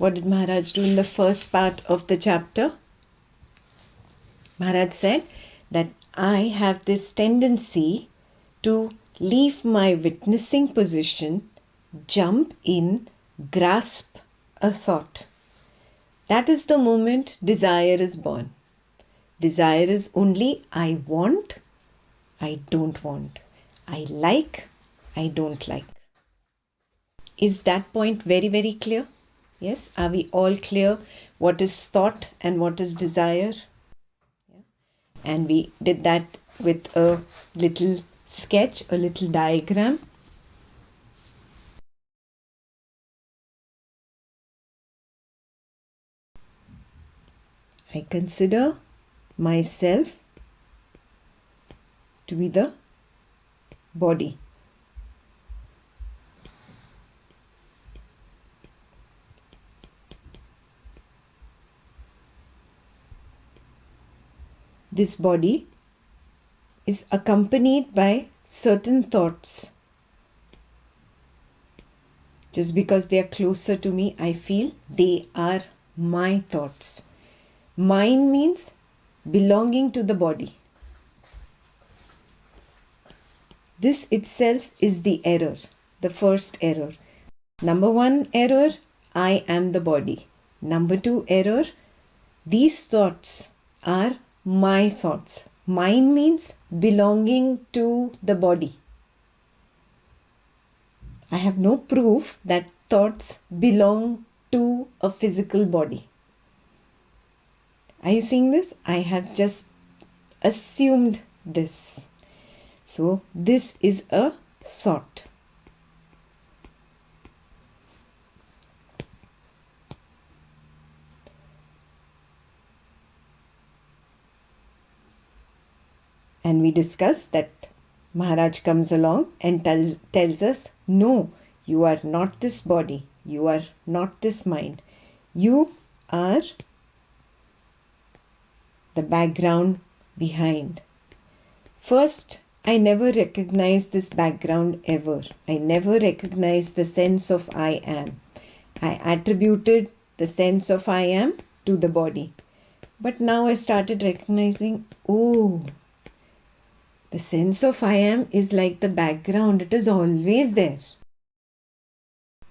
What did Maharaj do in the first part of the chapter? Maharaj said that I have this tendency to leave my witnessing position, jump in, grasp a thought. That is the moment desire is born. Desire is only I want, I don't want. I like, I don't like. Is that point very, very clear? Yes? Are we all clear what is thought and what is desire? Yeah. And we did that with a little sketch, a little diagram. I consider myself to be the body. This body is accompanied by certain thoughts. Just because they are closer to me, I feel they are my thoughts. Mine means belonging to the body. This itself is the error, the first error. Number one error, I am the body. Number two error, these thoughts are my thoughts. Mine means belonging to the body. I have no proof that thoughts belong to a physical body. Are you seeing this? I have just assumed this. So this is a thought. And we discussed that Maharaj comes along and tells us, no, you are not this body. You are not this mind. You are the background behind. First, I never recognized this background ever. I never recognized the sense of I am. I attributed the sense of I am to the body. But now I started recognizing, oh, the sense of I am is like the background. It is always there.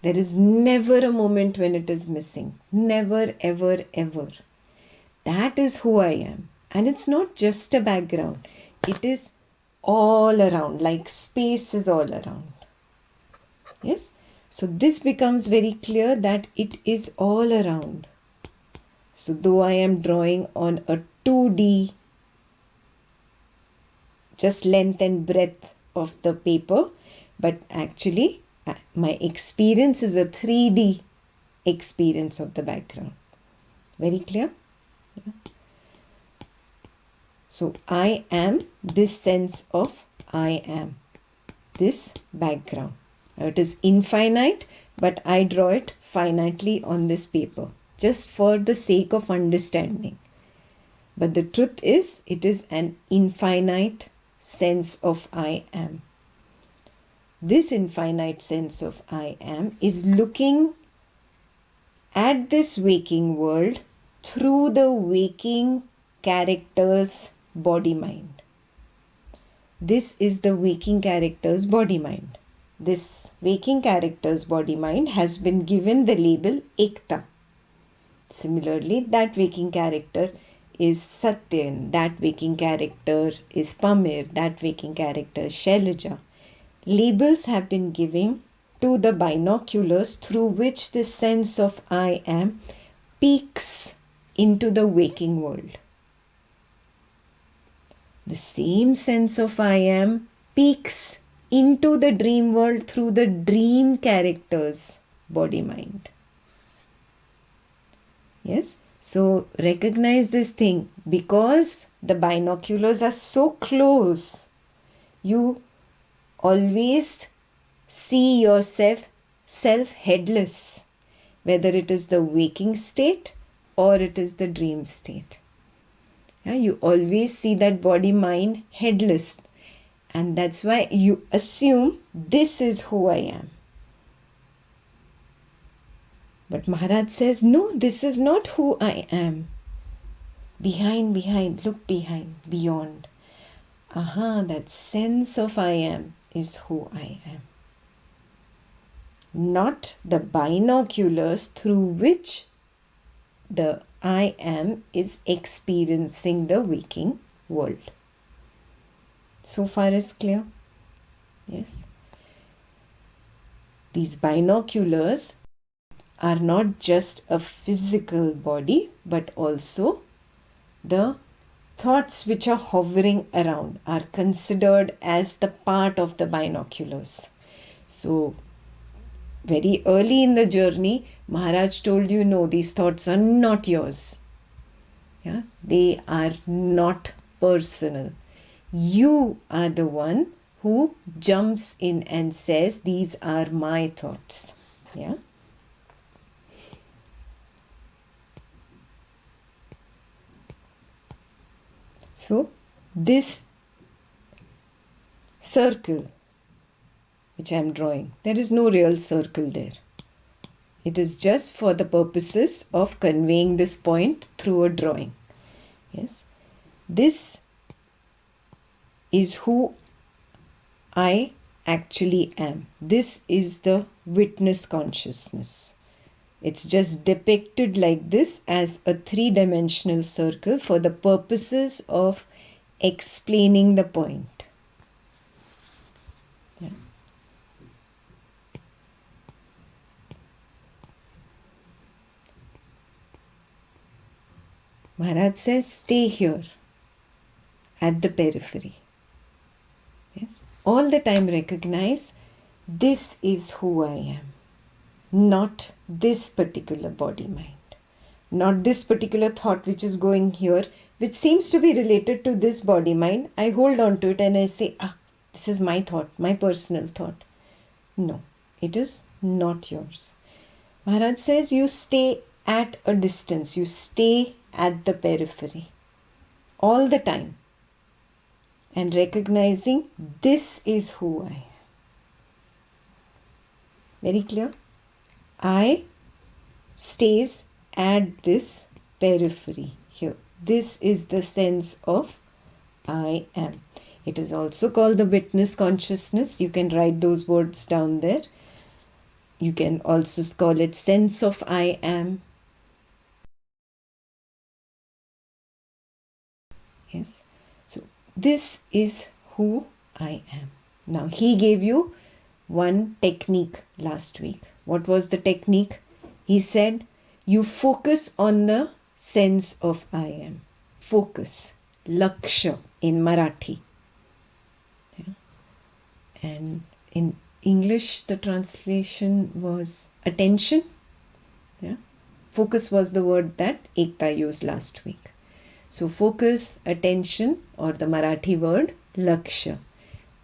There is never a moment when it is missing. Never, ever, ever. That is who I am. And it's not just a background. It is all around, like space is all around. Yes? So this becomes very clear that it is all around. So though I am drawing on a 2D, just length and breadth of the paper, but actually my experience is a 3D experience of the background. Very clear? Yeah. So I am this sense of I am, this background. Now it is infinite, but I draw it finitely on this paper, just for the sake of understanding. But the truth is, it is an infinite sense of I am. This infinite sense of I am is looking at this waking world through the waking character's body-mind. This is the waking character's body-mind. This waking character's body-mind has been given the label Ekta. Similarly, that waking character is Satyan, that waking character is Pamir, that waking character is Shailaja. Labels have been given to the binoculars through which the sense of I am peeks into the waking world. The same sense of I am peeks into the dream world through the dream character's body-mind. Yes? So recognize this thing. Because the binoculars are so close, you always see yourself self-headless, whether it is the waking state or it is the dream state. Yeah, you always see that body-mind headless, and that's why you assume this is who I am. But Maharaj says, no, this is not who I am. Behind, look behind, beyond. Aha, that sense of I am is who I am. Not the binoculars through which the I am is experiencing the waking world. So far is clear? Yes. These binoculars are not just a physical body, but also the thoughts which are hovering around are considered as the part of the binoculars. So, very early in the journey, Maharaj told you, no, these thoughts are not yours. Yeah? They are not personal. You are the one who jumps in and says, these are my thoughts. Yeah? So, this circle which I am drawing, there is no real circle there. It is just for the purposes of conveying this point through a drawing. Yes, this is who I actually am. This is the witness consciousness. It's just depicted like this as a three-dimensional circle for the purposes of explaining the point. Yeah. Maharaj says, stay here at the periphery. Yes. All the time recognize this is who I am. Not this particular body mind. Not this particular thought which is going here, which seems to be related to this body mind. I hold on to it and I say, this is my thought, my personal thought. No, it is not yours. Maharaj says you stay at a distance. You stay at the periphery all the time and recognizing this is who I am. Very clear? I stays at this periphery here. This is the sense of I am. It is also called the witness consciousness. You can write those words down there. You can also call it sense of I am. Yes. So this is who I am. Now he gave you one technique last week. What was the technique? He said, you focus on the sense of I am. Focus. Laksha in Marathi. Yeah. And in English, the translation was attention. Yeah. Focus was the word that Ekta used last week. So focus, attention, or the Marathi word laksha.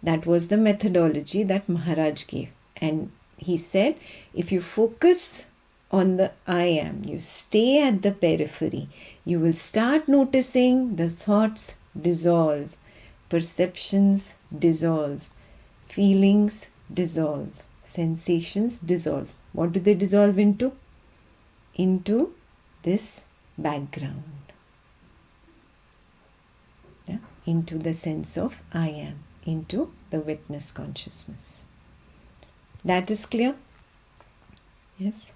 That was the methodology that Maharaj gave. And he said, if you focus on the I am, you stay at the periphery, you will start noticing the thoughts dissolve, perceptions dissolve, feelings dissolve, sensations dissolve. What do they dissolve into? Into this background. Yeah? Into the sense of I am, into the witness consciousness. That is clear? Yes.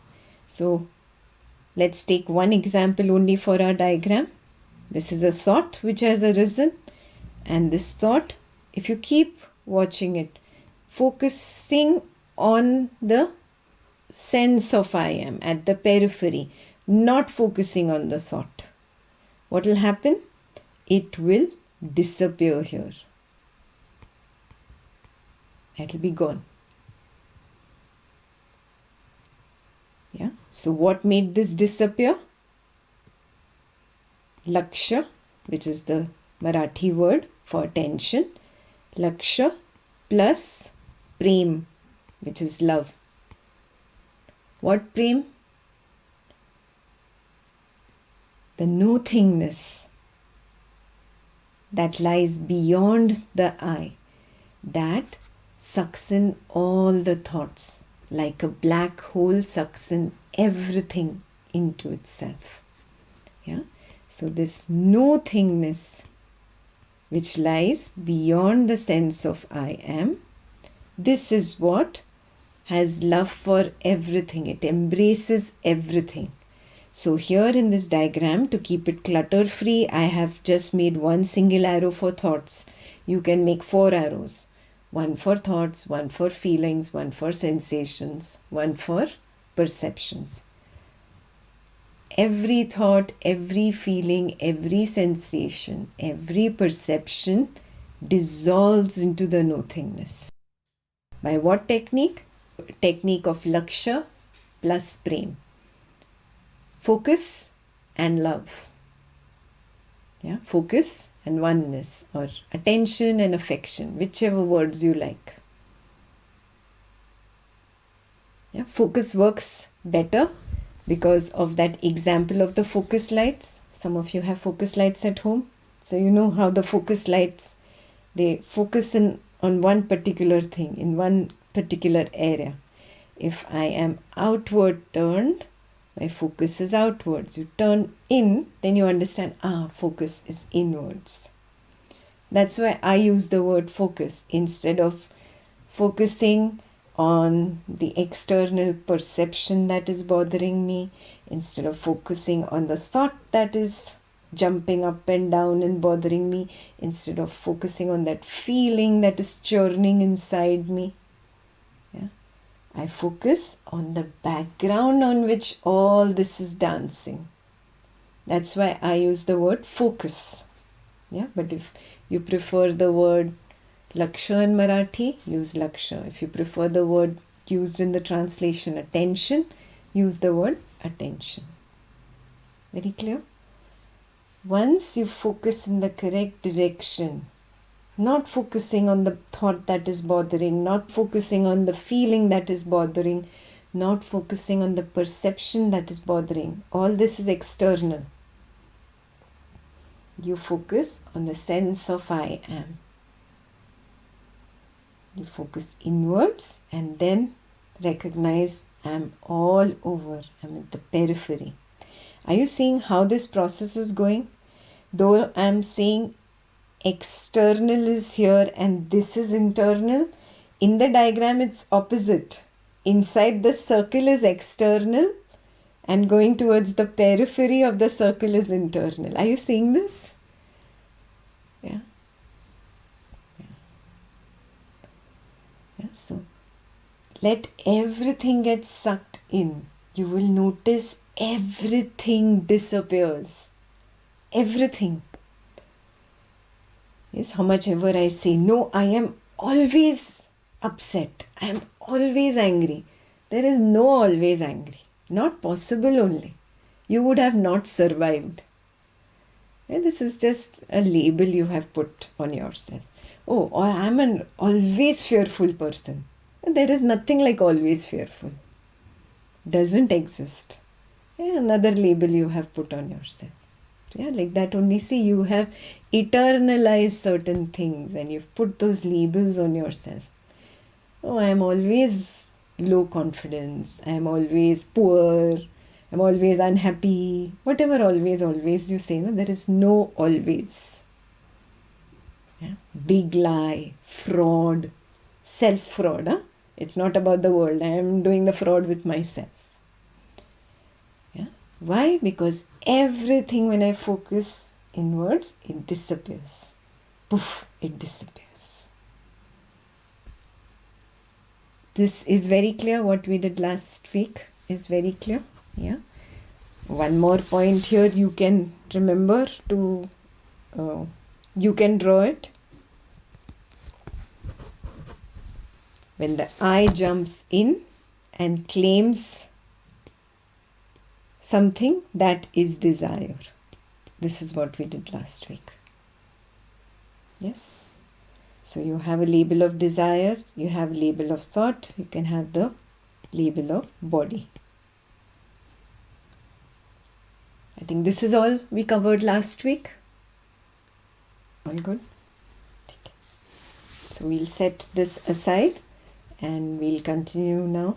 So let's take one example only for our diagram. This is a thought which has arisen, and this thought, if you keep watching it, focusing on the sense of I am at the periphery, not focusing on the thought, what will happen? It will disappear here. It will be gone. Yeah. So what made this disappear? Laksha, which is the Marathi word for attention. Laksha plus prem, which is love. What prem? The nothingness that lies beyond the I, that sucks in all the thoughts. like a black hole sucks in everything into itself. Yeah. So this no-thingness which lies beyond the sense of I am, this is what has love for everything. It embraces everything. So here in this diagram, to keep it clutter free, I have just made one single arrow for thoughts. You can make 4 arrows. One for thoughts, one for feelings, one for sensations, one for perceptions. Every thought, every feeling, every sensation, every perception dissolves into the nothingness. By what technique? Technique of Lakshya plus Prem. Focus and love. Yeah, focus and oneness, or attention and affection, whichever words you like. Yeah, focus works better because of that example of the focus lights. Some of you have focus lights at home. So you know how the focus lights, they focus on one particular thing, in one particular area. If I am outward turned, my focus is outwards. You turn in, then you understand, focus is inwards. That's why I use the word focus instead of focusing on the external perception that is bothering me, instead of focusing on the thought that is jumping up and down and bothering me, instead of focusing on that feeling that is churning inside me. Yeah. I focus on the background on which all this is dancing. That's why I use the word focus. Yeah, but if you prefer the word Lakshya in Marathi, use Lakshya. If you prefer the word used in the translation attention, use the word attention. Very clear? Once you focus in the correct direction, not focusing on the thought that is bothering, not focusing on the feeling that is bothering, not focusing on the perception that is bothering. All this is external. You focus on the sense of I am. You focus inwards and then recognize I'm all over. I'm at the periphery. Are you seeing how this process is going? Though I'm saying external is here and this is internal, in the diagram it's opposite. Inside the circle is external and going towards the periphery of the circle is internal. Are you seeing this? Yeah. So let everything get sucked in. You will notice everything disappears. Everything. Yes, how much ever I say, no, I am always upset. I am always angry. There is no always angry. Not possible only. You would have not survived. And this is just a label you have put on yourself. Oh, or I am an always fearful person. There is nothing like always fearful. Doesn't exist. Yeah, another label you have put on yourself. Yeah, like that only. See, you have eternalized certain things and you've put those labels on yourself. Oh, I am always low confidence. I am always poor. I'm always unhappy. Whatever always you say, no? There is no always. Yeah? Big lie, fraud, self-fraud. Huh? It's not about the world. I am doing the fraud with myself. Yeah? Why? Because everything when I focus inwards, it disappears. Poof, it disappears. This is very clear. What we did last week is very clear. Yeah. One more point here you can remember to, you can draw it. When the I jumps in and claims something, that is desire. This is what we did last week. Yes. So you have a label of desire, you have a label of thought, you can have the label of body. I think this is all we covered last week. All good? So we'll set this aside and we'll continue now